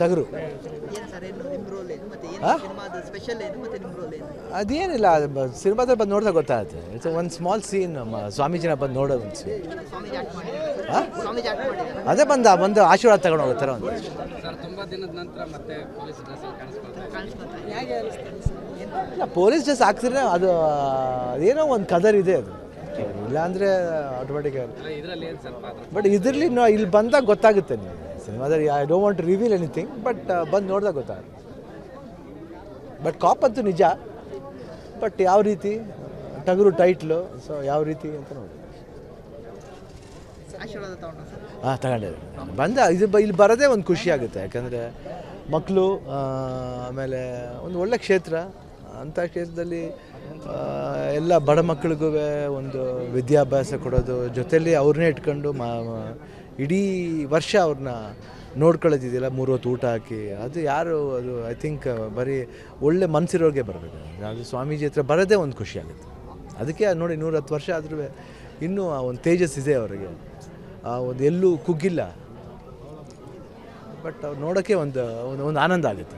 ಟಗರು. ಅದೇನಿಲ್ಲ, ಸಿನಿಮಾದಲ್ಲಿ ಬಂದು ನೋಡಿದಾಗ ಗೊತ್ತಾಗುತ್ತೆ. ಇಟ್ಸ್ ಒಂದು ಸ್ಮಾಲ್ ಸೀನ್, ಸ್ವಾಮೀಜಿನ ಬಂದು ನೋಡೋದು ಒಂದು ಸೀನ್. ಅದೇ ಬಂದು ಆಶೀರ್ವಾದ ತಗೊಂಡು ಹೋಗ್ತಾರೆ ಒಂದು. ಇಲ್ಲ, ಪೊಲೀಸ್ ಡ್ರೆಸ್ ಹಾಕ್ಸಿದ್ರೆ ಅದು ಏನೋ ಒಂದು ಕದರ್ ಇದೆ, ಅದು ಇಲ್ಲಾಂದರೆ ಆಟೋಮೆಟಿಕ್. ಬಟ್ ಇದರಲ್ಲಿ ಇಲ್ಲಿ ಬಂದಾಗ ಗೊತ್ತಾಗುತ್ತೆ. ನೀವು ಸಿನಿಮಾದಲ್ಲಿ I don't want to reveal anything, but ಬಂದು ನೋಡಿದಾಗ ಗೊತ್ತಾಗುತ್ತೆ. ಬಟ್ ಕಾಪ್ ಅಂತೂ ನಿಜ, ಬಟ್ ಯಾವ ರೀತಿ ಟಗರು ಟೈಟ್ಲು, ಸೊ ಯಾವ ರೀತಿ ಅಂತ ನೋಡಿ. ಹಾಂ, ತಗೊಂಡಿದ್ದೆ. ಇಲ್ಲಿ ಬರೋದೇ ಒಂದು ಖುಷಿ ಆಗುತ್ತೆ. ಯಾಕಂದರೆ ಮಕ್ಕಳು, ಆಮೇಲೆ ಒಂದು ಒಳ್ಳೆ ಕ್ಷೇತ್ರ. ಅಂಥ ಕ್ಷೇತ್ರದಲ್ಲಿ ಎಲ್ಲ ಬಡ ಮಕ್ಕಳಿಗೂ ಒಂದು ವಿದ್ಯಾಭ್ಯಾಸ ಕೊಡೋದು, ಜೊತೆಯಲ್ಲಿ ಅವ್ರನ್ನೇ ಇಟ್ಕೊಂಡು ಇಡೀ ವರ್ಷ ಅವ್ರನ್ನ ನೋಡ್ಕೊಳ್ಳೋದಿದೆಯಲ್ಲ, 3 ಹೊತ್ತು ಊಟ ಹಾಕಿ, ಅದು ಐ ಥಿಂಕ್ ಬರೀ ಒಳ್ಳೆ ಮನಸ್ಸಿರೋರಿಗೆ ಬರಬೇಕು. ಅದು ಸ್ವಾಮೀಜಿ ಹತ್ರ ಬರೋದೇ ಒಂದು ಖುಷಿ ಆಗುತ್ತೆ. ಅದಕ್ಕೆ ನೋಡಿ 110 ವರ್ಷ ಆದರೂ ಇನ್ನೂ ಆ ಒಂದು ತೇಜಸ್ ಇದೆ ಅವರಿಗೆ, ಆ ಒಂದು ಎಲ್ಲೂ ಕುಗ್ಗಿಲ್ಲ. ಬಟ್ ಅವ್ರು ನೋಡೋಕ್ಕೆ ಒಂದು ಆನಂದ ಆಗುತ್ತೆ.